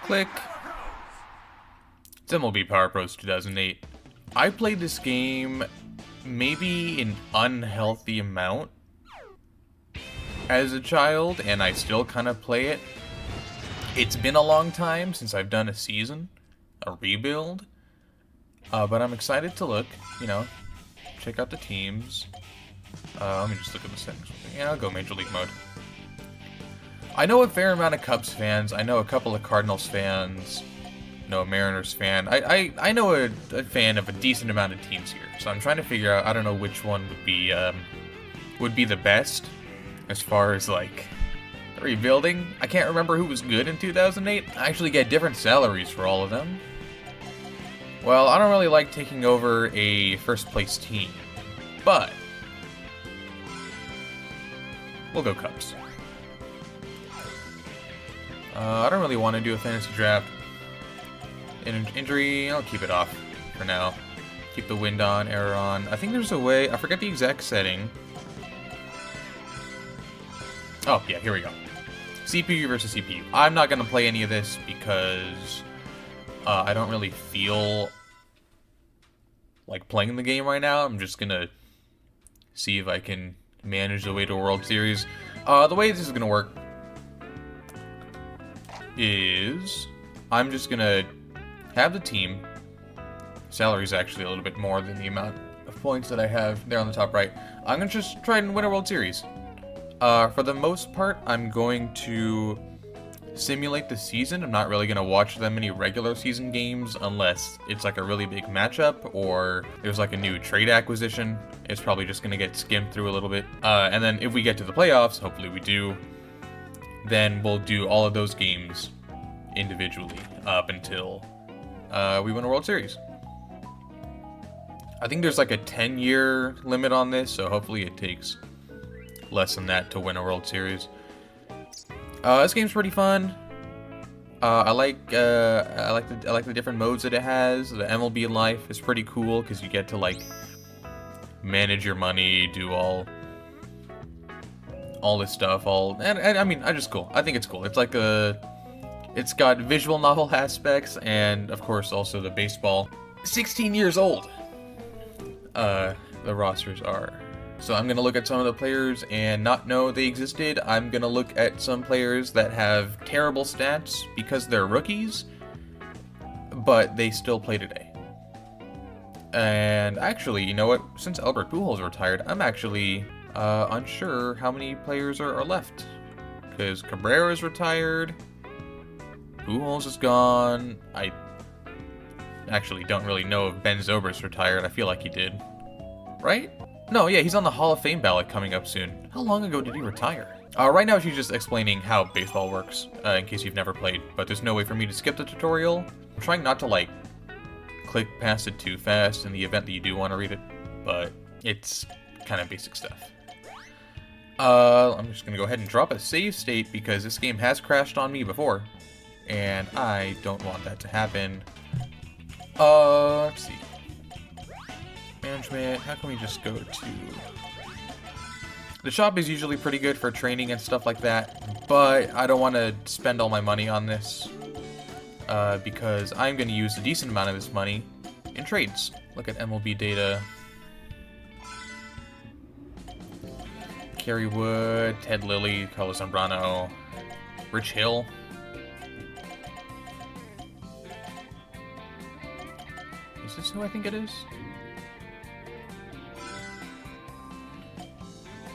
Click. It's MLB Power Pros 2008. I played this game maybe an unhealthy amount as a child, and I still kind of play it. It's been a long time since I've done a season, a rebuild, but I'm excited to look, check out the teams. Let me just look at the settings. Yeah, I'll go Major League mode. I know a fair amount of Cubs fans. I know a couple of Cardinals fans. A Mariners fan. I know a fan of a decent amount of teams here. So I'm trying to figure out. I don't know which one would be the best as far as like rebuilding. I can't remember who was good in 2008. I actually get different salaries for all of them. Well, I don't really like taking over a first place team, but we'll go Cubs. I don't really want to do a fantasy draft. Injury, I'll keep it off for now. Keep the wind on, error on. I think there's a way, I forget the exact setting. Oh, yeah, here we go. CPU versus CPU. I'm not going to play any of this because I don't really feel like playing the game right now. I'm just going to see if I can manage the way to a World Series. The way this is going to work is I'm just going to have the team. Salary is actually a little bit more than the amount of points that I have there on the top right. I'm going to just try and win a World Series. For the most part, I'm going to simulate the season. I'm not really going to watch that many regular season games unless it's like a really big matchup or there's like a new trade acquisition. It's probably just going to get skimmed through a little bit. And then if we get to the playoffs, hopefully we do, then we'll do all of those games individually up until we win a World Series. I think there's like a 10-year limit on this, so hopefully it takes less than that to win a World Series. This game's pretty fun. I like the different modes that it has. The MLB life is pretty cool because you get to like manage your money, do all this stuff. And I mean, I just cool. I think it's cool. It's like it's got visual novel aspects and of course also the baseball. 16 years old. The rosters are. So I'm going to look at some of the players and not know they existed. I'm going to look at some players that have terrible stats because they're rookies, but they still play today. And actually, you know what? Since Albert Pujols retired, I'm actually unsure how many players are left. Because Cabrera is retired, Pujols is gone. I actually don't really know if Ben Zobrist's retired. I feel like he did. Right? No, yeah, he's on the Hall of Fame ballot coming up soon. How long ago did he retire? Right now she's just explaining how baseball works, in case you've never played, but there's no way for me to skip the tutorial. I'm trying not to, like, click past it too fast in the event that you do want to read it, but it's kind of basic stuff. I'm just going to go ahead and drop a save state because this game has crashed on me before, and I don't want that to happen. Let's see. Management, how can we just go to... The shop is usually pretty good for training and stuff like that, but I don't want to spend all my money on this because I'm going to use a decent amount of this money in trades. Look at MLB data. Kerry Wood, Ted Lilly, Carlos Zambrano, Rich Hill. Is this who I think it is?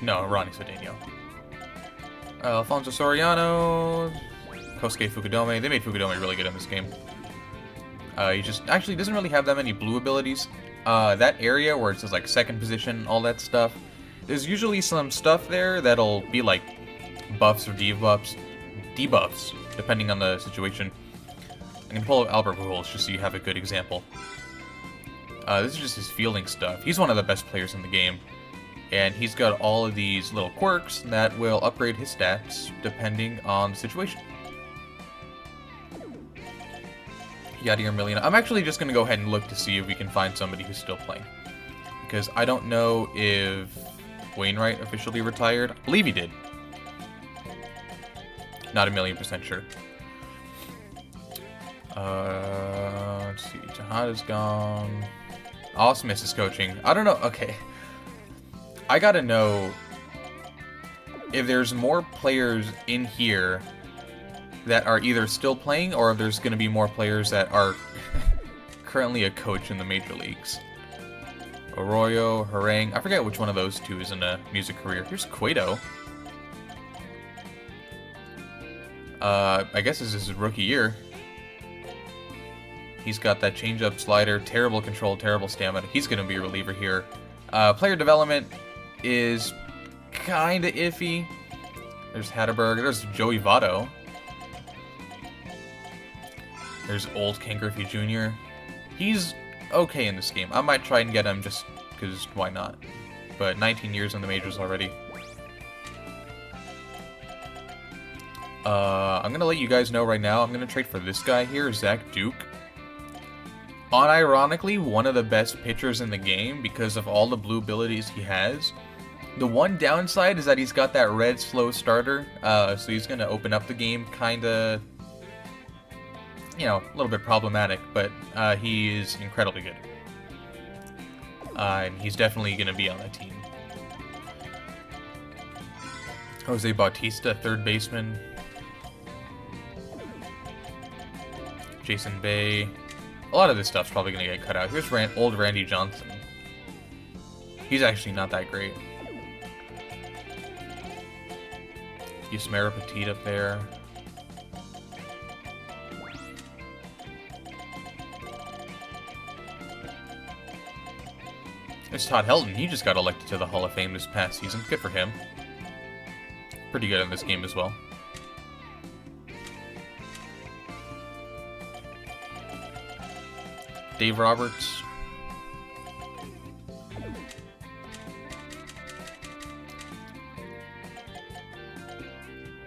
No, Ronnie Cedeno. Alfonso Soriano, Kosuke Fukudome. They made Fukudome really good in this game. He just actually doesn't really have that many blue abilities. That area where it says like second position, all that stuff, there's usually some stuff there that'll be like buffs or debuffs, depending on the situation. I'm gonna pull up Albert Pujols just so you have a good example. This is just his fielding stuff. He's one of the best players in the game. And he's got all of these little quirks that will upgrade his stats depending on the situation. Yadier Molina. I'm actually just going to go ahead and look to see if we can find somebody who's still playing. Because I don't know if Wainwright officially retired. I believe he did. Not 1,000,000% sure. Let's see. Tejada's gone. Osmus is coaching. I don't know. Okay. I gotta know if there's more players in here that are either still playing or if there's gonna be more players that are currently a coach in the major leagues. Arroyo, Harang. I forget which one of those two is in a music career. Here's Cueto. I guess this is his rookie year. He's got that changeup slider, terrible control, terrible stamina. He's going to be a reliever here. Player development is kind of iffy. There's Hatterberg. There's Joey Votto. There's old Ken Griffey Jr. He's okay in this game. I might try and get him just because why not? But 19 years in the majors already. I'm going to let you guys know right now. I'm going to trade for this guy here, Zach Duke. Unironically, one of the best pitchers in the game because of all the blue abilities he has. The one downside is that he's got that red slow starter, so he's going to open up the game kind of, you know, a little bit problematic, but he is incredibly good. And he's definitely going to be on that team. Jose Bautista, third baseman. Jason Bay. A lot of this stuff's probably going to get cut out. Here's old Randy Johnson. He's actually not that great. Yusmeira Petit up there. There's Todd Helton. He just got elected to the Hall of Fame this past season. Good for him. Pretty good in this game as well. Dave Roberts.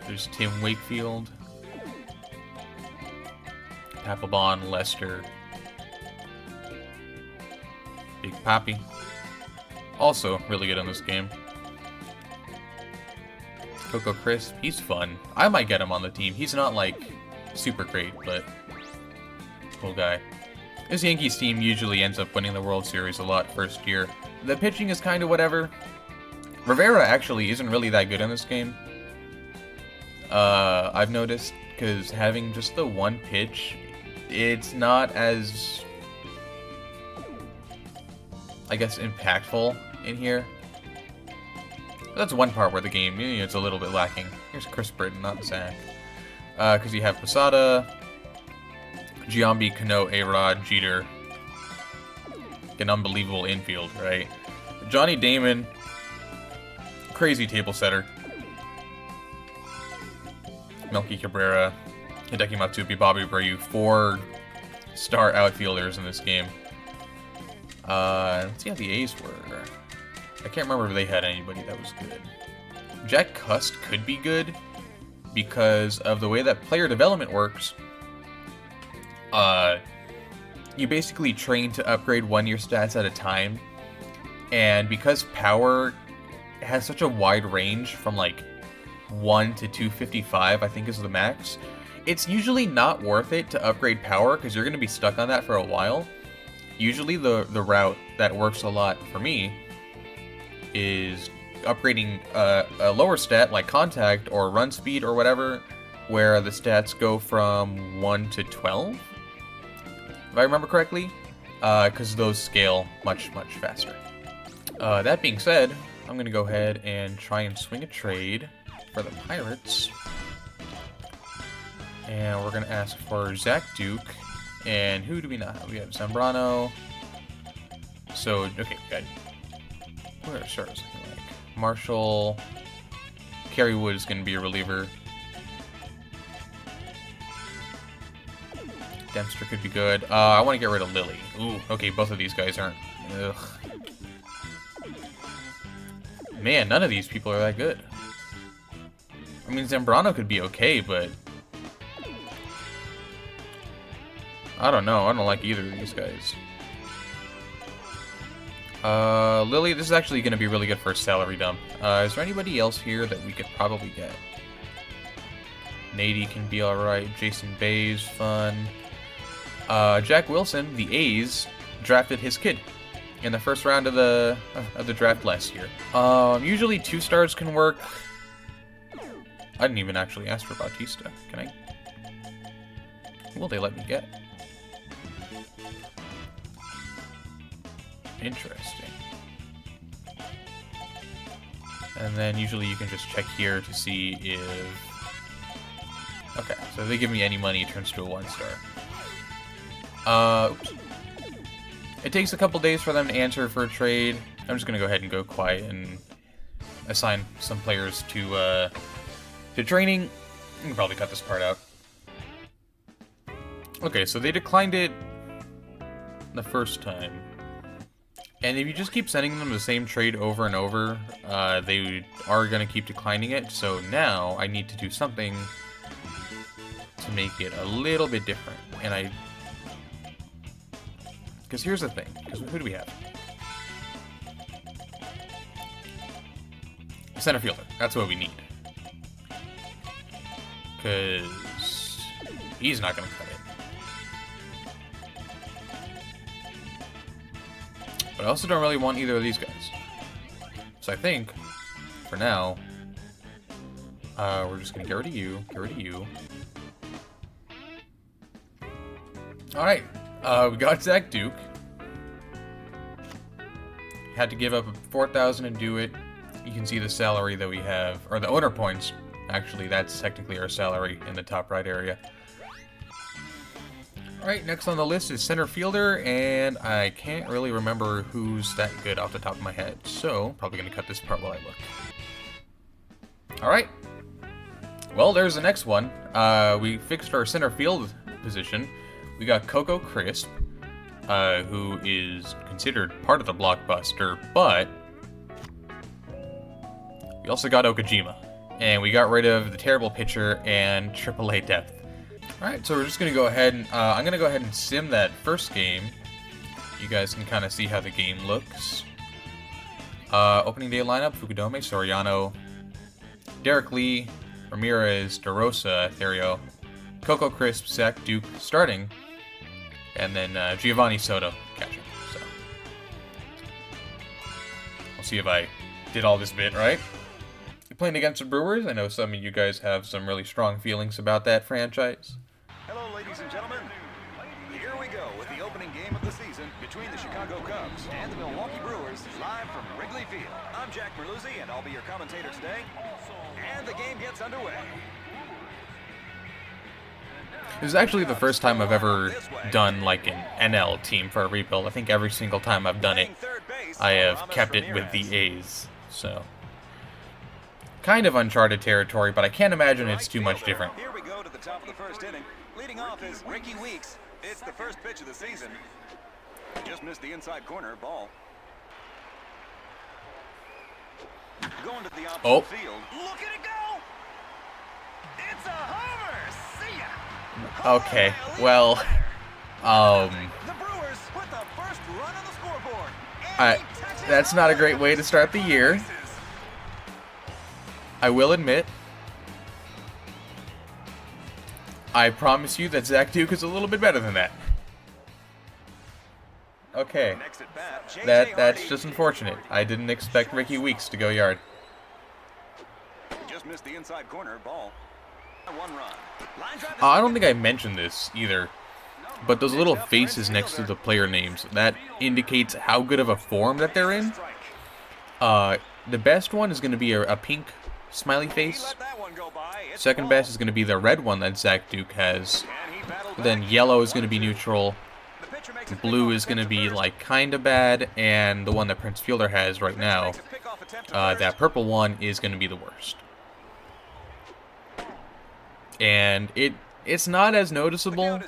There's Tim Wakefield. Papelbon, Lester. Big Papi. Also really good in this game. Coco Crisp, he's fun. I might get him on the team. He's not like super great, but cool guy. This Yankees team usually ends up winning the World Series a lot first year. The pitching is kind of whatever. Rivera actually isn't really that good in this game. I've noticed, because having just the one pitch, it's not as, I guess, impactful in here. That's one part where the game, you know, it's a little bit lacking. Here's Chris Britton, not Zach. Because you have Posada, Giambi, Cano, A-Rod, Jeter. An unbelievable infield, right? Johnny Damon, crazy table setter. Melky Cabrera, Hideki Matsui, Bobby Abreu, 4-star outfielders in this game. Let's see how the A's were. I can't remember if they had anybody that was good. Jack Cust could be good because of the way that player development works. You basically train to upgrade 1-year stats at a time, and because power has such a wide range from like 1 to 255, I think is the max, it's usually not worth it to upgrade power because you're going to be stuck on that for a while. Usually the route that works a lot for me is upgrading a lower stat like contact or run speed or whatever, where the stats go from 1 to 12, if I remember correctly, because those scale much, much faster. That being said, I'm going to go ahead and try and swing a trade for the Pirates. And we're going to ask for Zach Duke. And who do we not have? We have Zambrano. So, okay, we got... Where are stars looking like? Marshall. Kerry Wood is going to be a reliever. Dempster could be good. I want to get rid of Lilly. Ooh, okay, both of these guys aren't... Ugh. Man, none of these people are that good. I mean, Zambrano could be okay, but... I don't know. I don't like either of these guys. Lilly, this is actually going to be really good for a salary dump. Is there anybody else here that we could probably get? Nady can be alright. Jason Bay's fun. Jack Wilson, the A's, drafted his kid in the first round of the draft last year. Usually 2 stars can work. I didn't even actually ask for Bautista. Can I? Who will they let me get? Interesting. And then usually you can just check here to see if... Okay, so if they give me any money, it turns to a 1-star. Oops. It takes a couple days for them to answer for a trade. I'm just gonna go ahead and go quiet and assign some players to training. You can probably cut this part out. Okay, so they declined it the first time. And if you just keep sending them the same trade over and over, they are going to keep declining it. So now I need to do something to make it a little bit different. And because here's the thing. Because who do we have? A center fielder. That's what we need. Because he's not going to cut it. But I also don't really want either of these guys. So I think, for now, we're just going to get rid of you, get rid of you. Alright, we got Zach Duke. Had to give up $4,000 to do it. You can see the salary that we have, or the owner points. Actually, that's technically our salary in the top right area. Alright, next on the list is center fielder, and I can't really remember who's that good off the top of my head, so probably going to cut this part while I look. Alright, well, there's the next one. We fixed our center field position. We got Coco Crisp, who is considered part of the blockbuster, but we also got Okajima, and we got rid of the terrible pitcher and AAA depth. Alright, so we're just going to go ahead and, I'm going to go ahead and sim that first game. You guys can kind of see how the game looks. Opening day lineup, Fukudome, Soriano, Derek Lee, Ramirez, DeRosa, Etherio, Coco Crisp, Zach Duke starting, and then Giovanni Soto catching. So, we'll see if I did all this bit right. Playing against the Brewers, I know some of you guys have some really strong feelings about that franchise. Hello, ladies and gentlemen. Here we go with the opening game of the season between the Chicago Cubs and the Milwaukee Brewers, live from Wrigley Field. I'm Jack Merluzzi, and I'll be your commentator today. And the game gets underway. This is actually the first time I've ever done like an NL team for a rebuild. I think every single time I've done it, I have kept it with the A's. So, kind of uncharted territory, but I can't imagine it's too much different. Here we go to the top of the first inning. Leading off is Ricky Weeks. It's the first pitch of the season. Just missed the inside corner ball. Going to the opposite field. Look at it go! It's a homer! See ya! Okay, well, The Brewers put the first run on the scoreboard. that's not a great way to start the year. I will admit, I promise you that Zach Duke is a little bit better than that. Okay, that's just unfortunate. I didn't expect Ricky Weeks to go yard. Just missed the inside corner ball. One run. I don't think I mentioned this either, but those little faces next to the player names, that indicates how good of a form that they're in. The best one is going to be a pink smiley face. Second best is going to be the red one that Zach Duke has. Then yellow is going to be neutral. Blue is going to be like kind of bad, and the one that Prince Fielder has right now, that purple one, is going to be the worst. And it's not as noticeable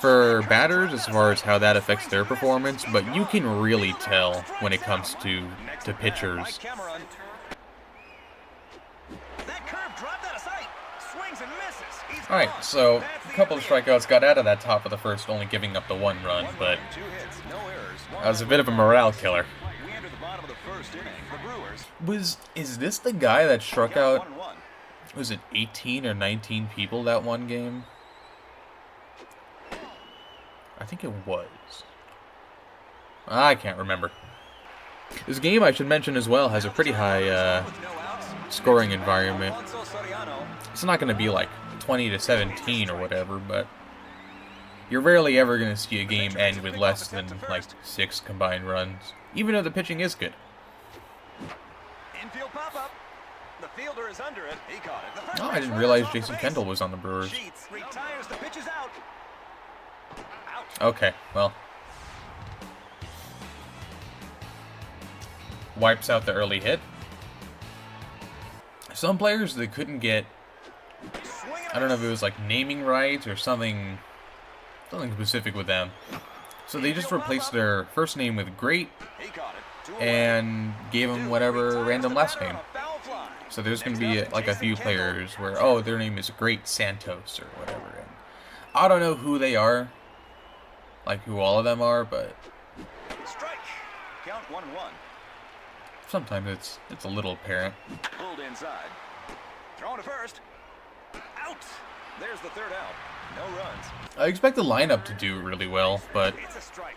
for batters as far as how that affects their performance, but you can really tell when it comes to pitchers. Alright, so a couple of strikeouts, got out of that top of the first, only giving up the 1 run, but that was a bit of a morale killer. Is this the guy that struck out, was it 18 or 19 people that one game? I think it was. I can't remember. This game, I should mention as well, has a pretty high scoring environment. It's not going to be like 20-17 or whatever, but you're rarely ever going to see a game end with less than like 6 combined runs, even though the pitching is good. Infield pop-up. The fielder is under it. He caught it. Oh, I didn't realize Jason Kendall was on the Brewers. Retires. The pitch is out. Okay, well. Wipes out the early hit. Some players, they couldn't get, I don't know if it was like naming rights or something specific with them. So they just replaced their first name with Great and gave them whatever random last name. So there's going to be like a few players where, oh, their name is Great Santos or whatever. And I don't know who they are, like who all of them are, but Strike. Count 1-1. sometimes it's a little apparent. Pulled inside. Throwing to first. Out. There's the third out. No runs. I expect the lineup to do really well, but It's a strike.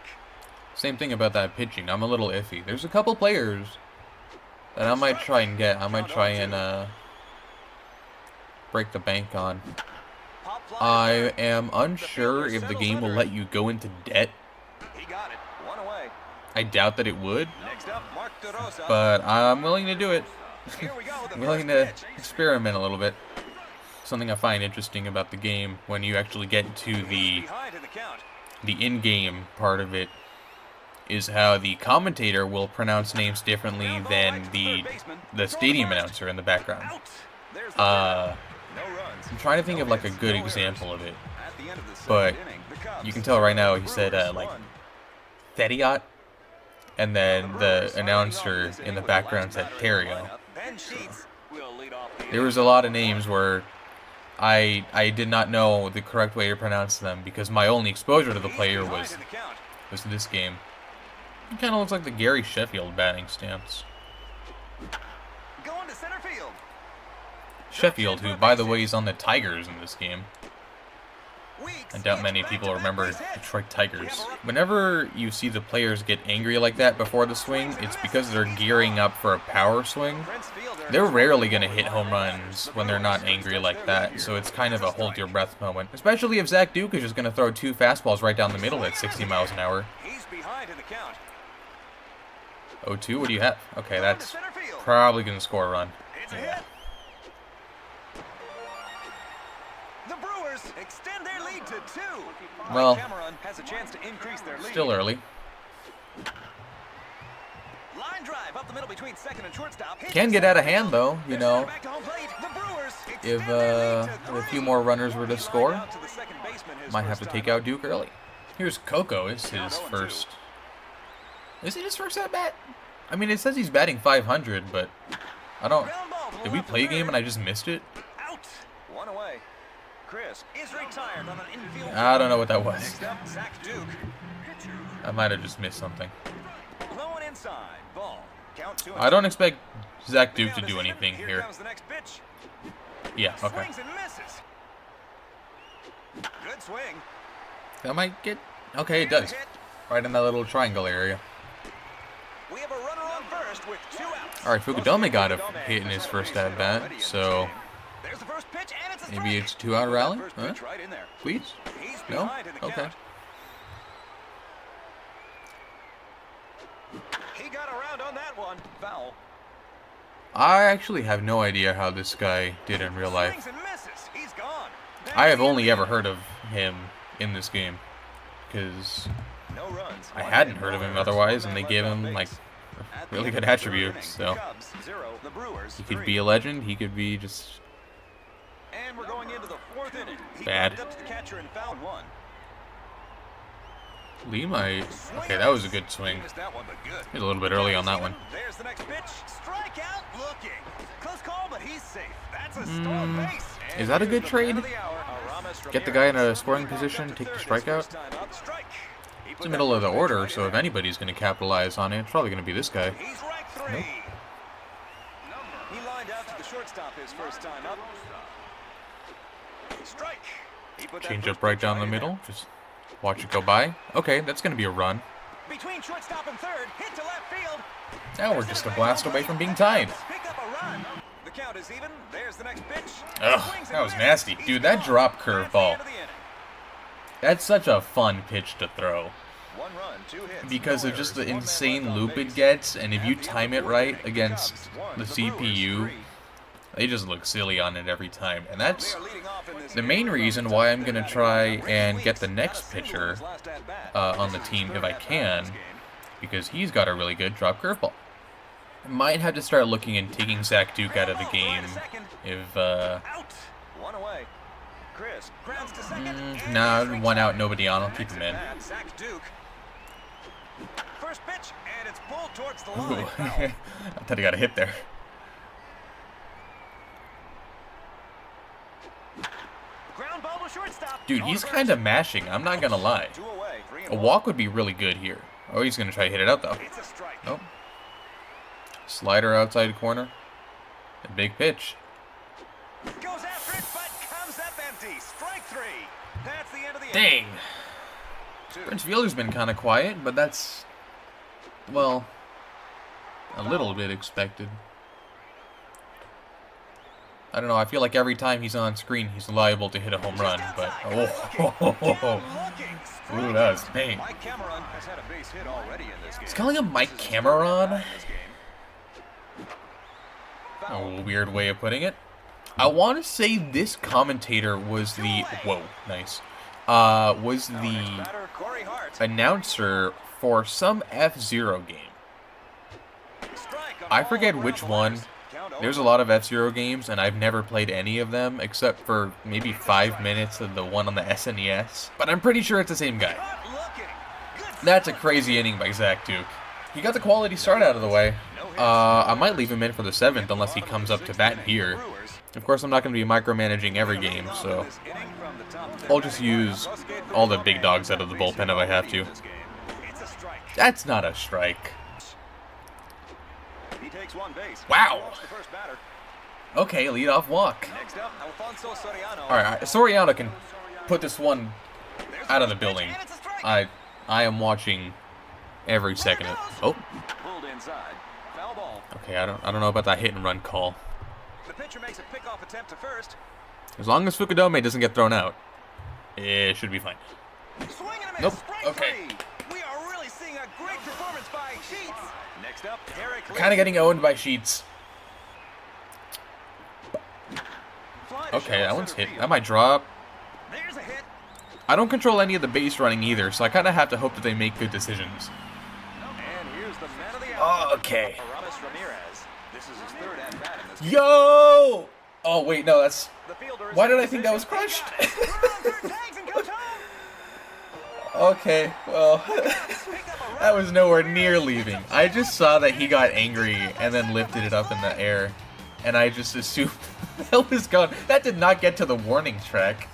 same thing about that pitching. I'm a little iffy. There's a couple players that I might try and get. I might try and break the bank on. Pop fly. I am unsure if the game will let you go into debt. He got it. One away. I doubt that it would, Next up, Mark DeRosa. but I'm willing to do it. Here we go with the I'm willing first to pitch. experiment a little bit. Something I find interesting about the game when you actually get to the Behind in the count. in-game part of it is how the commentator will pronounce names differently than the stadium announcer in the background. Out. There's the third out. Uh, No runs. I'm trying to think of like a good example of it, At the end of the second but inning, the Cubs you can tell right now he Brewers said like won. Theriot, and then the Brewers announcer leading off this in the inning with background last said batter in the Terrio. lineup. Ben Sheets will lead off the There was a lot of names where I did not know the correct way to pronounce them because my only exposure to the player was this game. It kind of looks like the Gary Sheffield batting stance. Going to center field. Sheffield, who by the way is on the Tigers in this game. I doubt many people remember Detroit Tigers. Whenever you see the players get angry like that before the swing, it's because they're gearing up for a power swing. They're rarely going to hit home runs when they're not angry like that, so it's kind of a hold your breath moment. Especially if Zach Duke is just going to throw 2 fastballs right down the middle at 60 miles an hour. He's behind in the count. 0-2, what do you have? Okay, that's probably going to score a run. It's a hit. The Brewers extend their lead to 2. Well, Cameron has a chance to increase their lead. still early. Line drive up the middle between second and shortstop. Can get out of hand though, you know. Back to home plate. The Brewers If extend their lead to a few 3. more runners were to He lined score, out to the second baseman his might have to first take time out Duke early. Here's Coco. It's his first. Is it his first at bat? I mean, it says he's batting 500, but I don't. Did we play a game and I just missed it? Out. One away. Chris is retired on an infield. I don't know what that was. Next up, Zach Duke. I might have just missed something. Low and inside. Ball. Count 2. I don't expect Zach Duke to do anything Here here. comes the next pitch. Yeah, okay. Swings and misses. Good swing. That might get. Okay, it does. Right in that little triangle area. We have a runner on first with 2 outs. Alright, Fukudome got a hit in his first at bat, so There's the first pitch, and it's a maybe strike. it's a 2-out rally? First Huh? pitch right in there. Please? He's No? behind in the Okay. count. He got around on that one. Foul. I actually have no idea how this guy did in real life. Swings and misses. He's gone. I have only ever heard of him in this game, because No runs. I hadn't heard of him otherwise, and they gave him, like, really good attributes, so. Cubs 0, the Brewers He could 3. be a legend, he could be just And we're going into the 4th inning. He bad. popped up to the catcher and found one. Lee might. Okay, that was a good swing. Missed that one, but good. He's a little bit early on that one. There's the next pitch. Strikeout looking. Close call, but he's safe. That's a stolen base. Is that a good trade? Get the guy in a scoring Ramirez. position, take the strikeout? Strike. He It's put the that middle of the pitch order, right so in if there. anybody's going to capitalize on it, it's probably going to be this guy. He's ranked 3. Nope. He lined out to the shortstop his first time up. Strike. He put that Change first up right pitch down the in middle. there. Just Watch it go by. Okay, that's going to be a run. Between shortstop and third, hit to left field. Now we're just a blast away from being tied. Pick up a run. The count is even. There's the next pitch. Ugh, that was nasty. Dude, that drop curveball. That's such a fun pitch to throw. One run, 2 hits, Because of just the insane loop it gets, and if you time it right against the CPU, they just look silly on it every time. And that's the main reason why I'm going to try and get the next pitcher on the team if I can, because he's got a really good drop curveball. I might have to start looking and taking Zach Duke out of the game if, one away. Chris grounds to second. nah, one out, nobody on, I'll keep him in. Zach Duke. First pitch, and it's pulled towards the Ooh. line. I thought he got a hit there. Ground ball to shortstop. Dude, he's kind of mashing, I'm not going to lie. 2 away, 3 and A walk would be really good here. Oh, he's going to try to hit it out, though. It's a strike. Nope. Slider outside corner. A big pitch. Goes after it, but comes up empty. Strike 3. That's the end of the Dang. inning. Prince Fielder's been kind of quiet, but that's, well, a little bit expected. I don't know, I feel like every time he's on screen, he's liable to hit a home run, but, ooh, that was pain. Mike Cameron has had a base hit already in this game. He's calling him Mike Cameron? A weird way of putting it. I want to say this commentator was the, whoa, nice, was the announcer for some F-Zero game. I forget which one. There's a lot of F-Zero games, and I've never played any of them, except for maybe 5 minutes of the one on the SNES. But I'm pretty sure it's the same guy. That's a crazy inning by Zach Duke. He got the quality start out of the way. I might leave him in for the 7th unless he comes up to bat here. Of course, I'm not going to be micromanaging every game, so I'll just use all the big dogs out of the bullpen if I have to. That's not a strike. Wow. Okay, leadoff walk. Alright, Soriano can put this one out of the building. I am watching every second of it. Oh. Okay, I don't know about that hit and run call. The pitcher makes a pickoff attempt to first. As long as Fukudome doesn't get thrown out, it should be fine. Nope. Okay. We are really seeing a great performance by Sheets. Next up, Eric. Kind of getting owned by Sheets. Okay, that one's hit. That might drop. There's a hit. I don't control any of the base running either, so I kind of have to hope that they make good decisions. And here's the man of the hour. Okay. Aramis Ramirez. This is his third at-bat in this game. Yo! Oh, wait, no, that's... The fielder is Why did in I think that was position. crushed? Tags and goes home. Okay, well, that was nowhere near leaving. I just saw that he got angry and then lifted it up in the air, and I just assumed that was gone. That did not get to the warning track.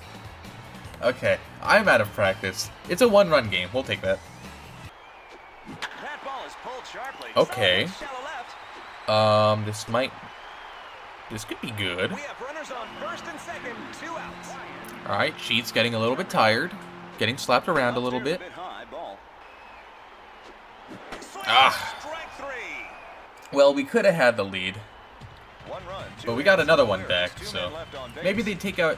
Okay, I'm out of practice. It's a one-run game. We'll take that. That ball is pulled sharply. Okay. Shallow left. This could be good. We have runners on first and second, 2 outs. All right, Sheets getting a little bit tired, getting slapped around a little bit. High ball. Ah. Strike 3. Well, we could have had the lead, 1 run, 2 but we got hits, another 2 one errors, back, 2 so men left on base. maybe they take out...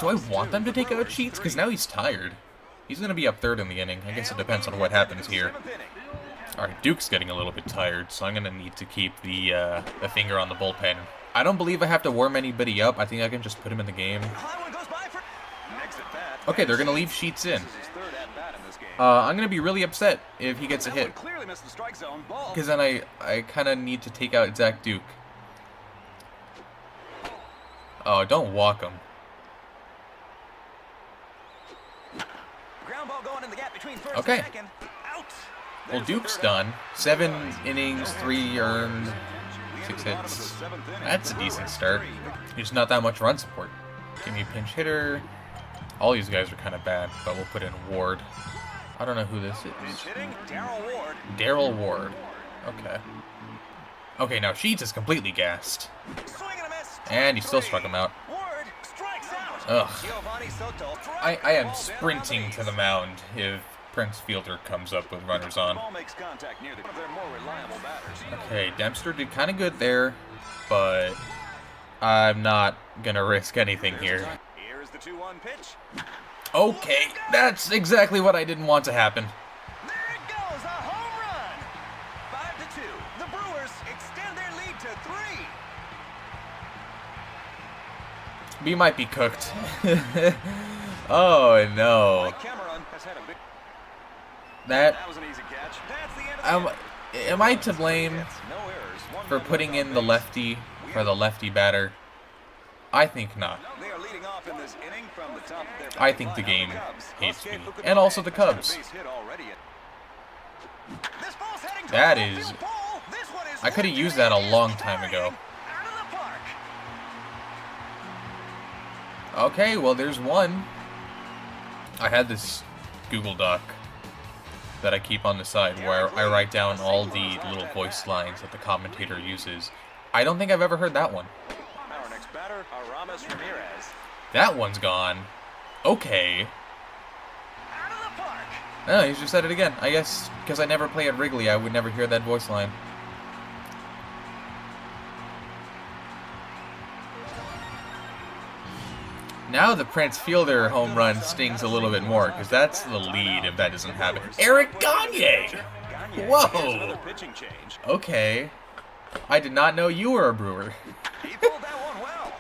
Do I want them to take out Brewers, Sheets? Because 3. now he's tired. He's going to be up third in the inning. I guess it depends on what happens here. Alright, Duke's getting a little bit tired, so I'm going to need to keep the finger on the bullpen. I don't believe I have to warm anybody up. I think I can just put him in the game. Okay, they're going to leave Sheets in. I'm going to be really upset if he gets a hit, because then I kind of need to take out Zach Duke. Oh, don't walk him. Okay. Well, Duke's done. 7 innings, 3 earned, 6 hits. That's a decent start. There's not that much run support. Give me a pinch hitter. All these guys are kind of bad, but we'll put in Ward. I don't know who this is. Daryl Ward. Okay. Okay, now Sheets is completely gassed. And he still struck him out. Ugh. Giovanni Soto. I am sprinting to the mound if Prince Fielder comes up with runners on. Ball makes contact near one of their more reliable batters. Okay, Dempster did kind of good there, but I'm not gonna risk anything here. Here's the 2-1 pitch. Okay, that's exactly what I didn't want to happen. There it goes, a home run. 5-2. The Brewers extend their lead to 3. We might be cooked. Oh no. Mike Cameron has had a big... That was an easy catch. That's the end of the am I to blame No errors. One for run putting left in on the base. lefty for the lefty batter? I think not. They are leading off in this inning from the top of their I batting think the lineup. game Cubs. hates me. Kosuke And also the Fukudome has had a Cubs. base hit already. This ball's heading to That the is... outfield pole. This one is I could have lifted used that a and long is time ago. carrying out of the park. Okay, well there's one. I had this Google Doc that I keep on the side where I write down all the little voice lines that the commentator uses. I don't think I've ever heard that one. Our next batter, Aramis Ramirez. That one's gone. Okay. Out of the park. No, he just said it again. I guess because I never play at Wrigley, I would never hear that voice line. Now the Prince Fielder home run stings a little bit more, because that's the lead if that doesn't happen. Eric Gagne! Whoa! Pitching change. Okay. I did not know you were a Brewer. He pulled that one well.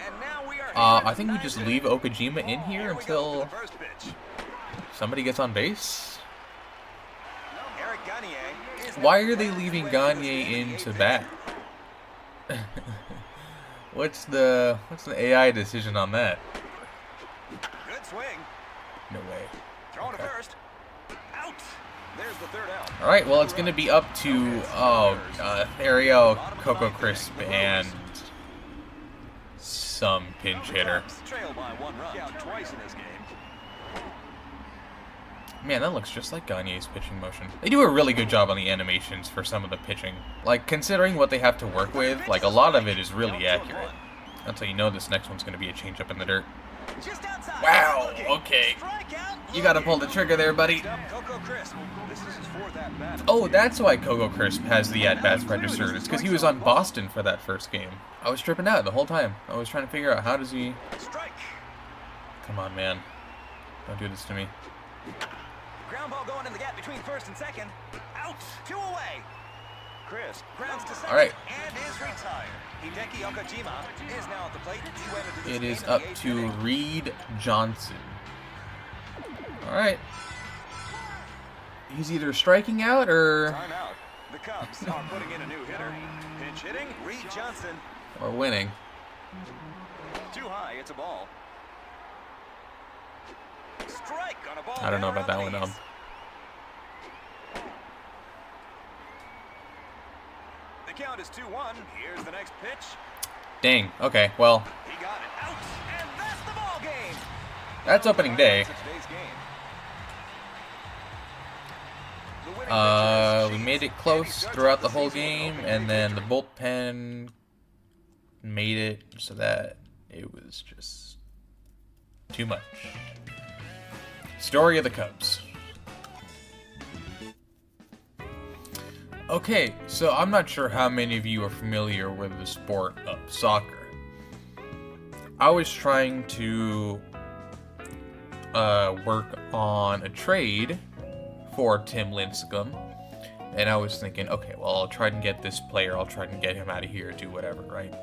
And now we are I think we just leave Okajima in here until first pitch. somebody gets on base. Eric Gagne is Why are they leaving Gagne in to bat? What's the AI decision on that? good swing. No way. Throwing to first. Out. There's the third out. All right, well it's gonna be up to Ariel, Coco Crisp, and some pinch hitter. Trail by 1 run. Out twice in this game. Man, that looks just like Gagne's pitching motion. They do a really good job on the animations for some of the pitching. Like, considering what they have to work with, like, a lot of it is really accurate. That's how you know this next one's going to be a changeup in the dirt. Just outside. Wow, okay. You got to pull the trigger there, buddy. Coco Crisp. This is his 4th at-bat. Oh, that's why Coco Crisp has the at-bats registered. It's because he was on Boston for that first game. I was tripping out the whole time. I was trying to figure out how does he... Strike. Come on, man. Don't do this to me. Ground ball going in the gap between first and second. Out. 2 away. Crisp grounds to second. All right. And is retired. Hideki Okajima is now at the plate. He went into this It is game up in the 8th to inning. Reed Johnson. All right. He's either striking out or Timeout. The Cubs are putting in a new hitter. Pinch hitting, Reed Johnson. winning. Too high, it's a ball. Strike on a ball. I don't know down about that around one, the knees. The count is 2-1. Here's the next pitch. Dang. Okay. Well, He got it out, and that's the ball game. that's opening day. That's today's game. The winning pitcher is We made it Chiefs, close and he starts throughout off the whole season with game, opening and day then the victory. bullpen made it so that it was just too much. Story of the Cubs. Okay, so I'm not sure how many of you are familiar with the sport of soccer. I was trying to work on a trade for Tim Lincecum, and I was thinking, okay, well, I'll try and get this player, I'll try and get him out of here, do whatever, right?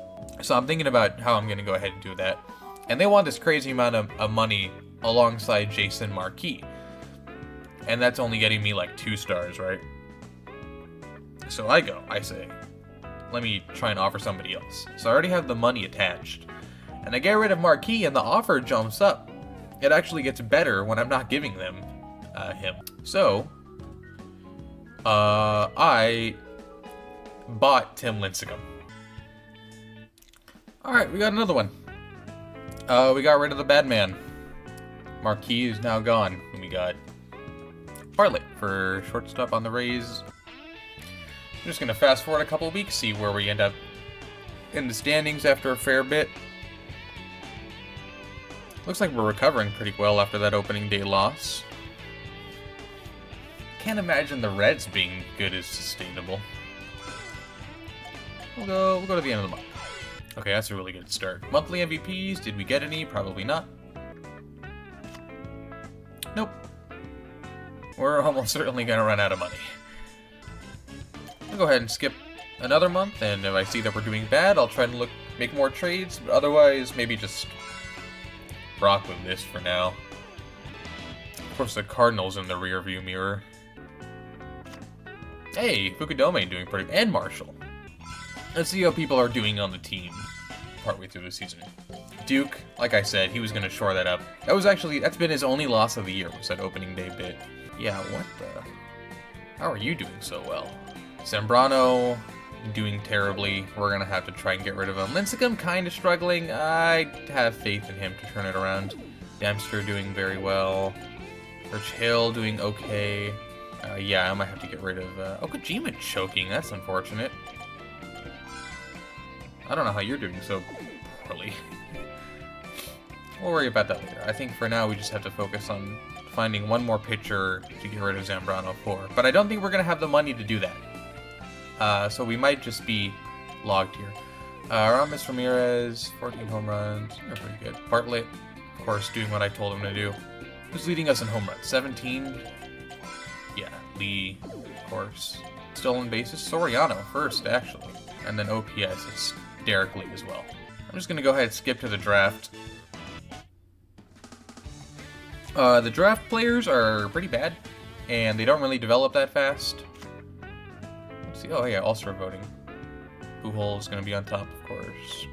So I'm thinking about how I'm going to go ahead and do that. And they want this crazy amount of money alongside Jason Marquis. And that's only getting me like 2 stars, right? So I say, let me try and offer somebody else. So I already have the money attached. And I get rid of Marquis and the offer jumps up. It actually gets better when I'm not giving them him. So, I bought Tim Lincecum. Alright, we got another one. We got rid of the bad man. Marquis is now gone. And we got Bartlett for shortstop on the Rays. I'm just going to fast forward a couple weeks, see where we end up in the standings after a fair bit. Looks like we're recovering pretty well after that opening day loss. Can't imagine the Reds being good as sustainable. We'll go to the end of the month. Okay, that's a really good start. Monthly MVPs, did we get any? Probably not. Nope. We're almost certainly gonna run out of money. I'll go ahead and skip another month, and if I see that we're doing bad, I'll try and make more trades, but otherwise, maybe just rock with this for now. Of course, the Cardinals in the rearview mirror. Hey, Fukudome doing pretty, and Marshall. Let's see how people are doing on the team partway through the season. Duke, like I said, he was going to shore that up. That's been his only loss of the year, was that opening day bit. Yeah, what the? How are you doing so well? Zambrano, doing terribly. We're going to have to try and get rid of him. Lincecum kind of struggling. I have faith in him to turn it around. Dempster doing very well. Rich Hill doing okay. Yeah, I might have to get rid of Okajima choking. That's unfortunate. I don't know how you're doing so poorly. We'll worry about that later. I think for now we just have to focus on finding one more pitcher to get rid of Zambrano for. But I don't think we're going to have the money to do that. So we might just be logged here. Aramis Ramirez, 14 home runs. They're pretty good. Bartlett, of course, doing what I told him to do. Who's leading us in home runs? 17? Yeah, Lee, of course. Stolen bases, Soriano first, actually. And then OPS, it's Derek Lee as well. I'm just going to go ahead and skip to the draft. The draft players are pretty bad, and they don't really develop that fast. Let's see. Oh, yeah, All-Star voting. Pujols going to be on top, of course.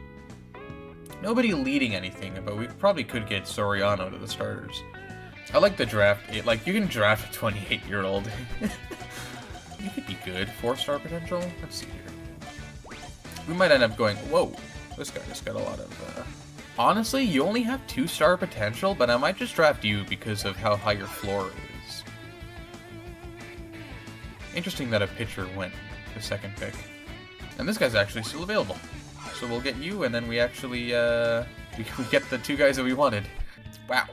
Nobody leading anything, but we probably could get Soriano to the starters. I like the draft. You can draft a 28-year-old. You could be good. 4-star potential? Let's see here. We might end up going, whoa, this guy just got a lot of... Honestly, you only have 2-star potential, but I might just draft you because of how high your floor is. Interesting that a pitcher went the second pick. And this guy's actually still available. So we'll get you, and then we actually, we get the 2 guys that we wanted. Wow.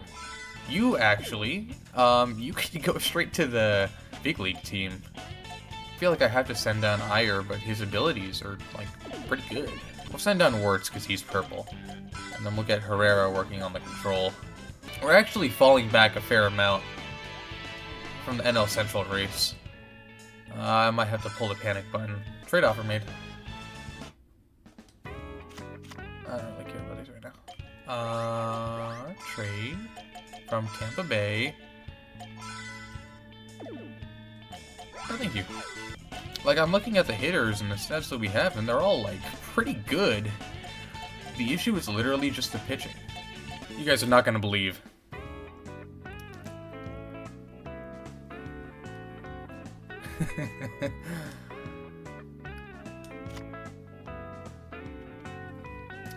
You actually, you can go straight to the big league team. I feel like I have to send down Iyer, but his abilities are, like, pretty good. We'll send down Wirtz because he's purple. And then we'll get Herrera working on the control. We're actually falling back a fair amount from the NL Central race. I might have to pull the panic button. Trade offer made. I don't really care about these right now. Trade from Tampa Bay. Oh, thank you. Like, I'm looking at the hitters and the stats that we have, and they're all, like, pretty good. The issue is literally just the pitching. You guys are not going to believe.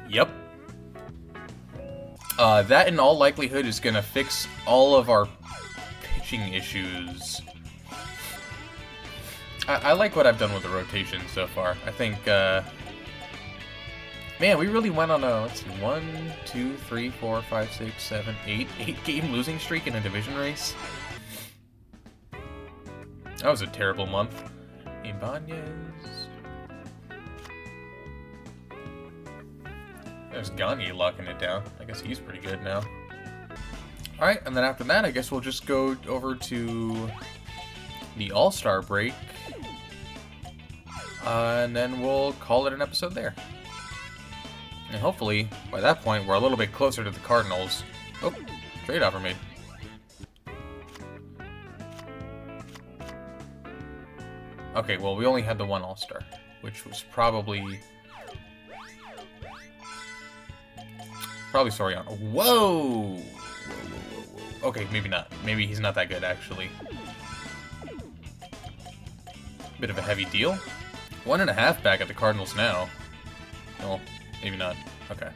Yep. That in all likelihood is going to fix all of our pitching issues. I like what I've done with the rotation so far. I think, man, we really went on a, let's see, 1, 2, 3, 4, 5, 6, 7, 8 game losing streak in a division race. That was a terrible month. Ibanez. There's Gagne locking it down. I guess he's pretty good now. Alright, and then after that, I guess we'll just go over to the All-Star break. And then we'll call it an episode there. And hopefully, by that point, we're a little bit closer to the Cardinals. Oh, trade offer made. Okay, well, we only had the one All-Star, which was probably Soriano. Whoa! Whoa! Okay, maybe not. Maybe he's not that good, actually. Bit of a heavy deal. 1.5 back at the Cardinals now. Well, maybe not. Okay.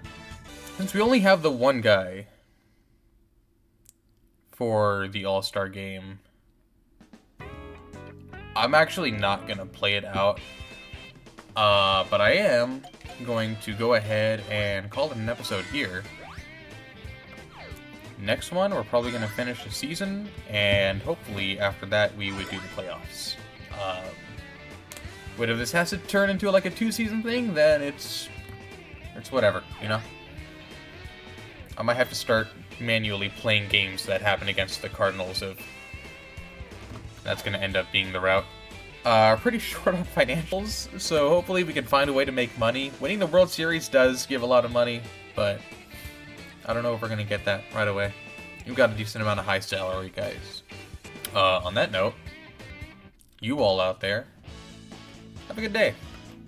Since we only have the one guy for the All-Star game, I'm actually not going to play it out. But I am going to go ahead and call it an episode here. next one, we're probably going to finish the season, and hopefully after that we would do the playoffs. But if this has to turn into like a 2-season thing, then it's whatever, you know? I might have to start manually playing games that happen against the Cardinals if that's going to end up being the route. Pretty short on financials, so hopefully we can find a way to make money. Winning the World Series does give a lot of money, but I don't know if we're going to get that right away. You've got a decent amount of high salary, guys. On that note, you all out there, have a good day.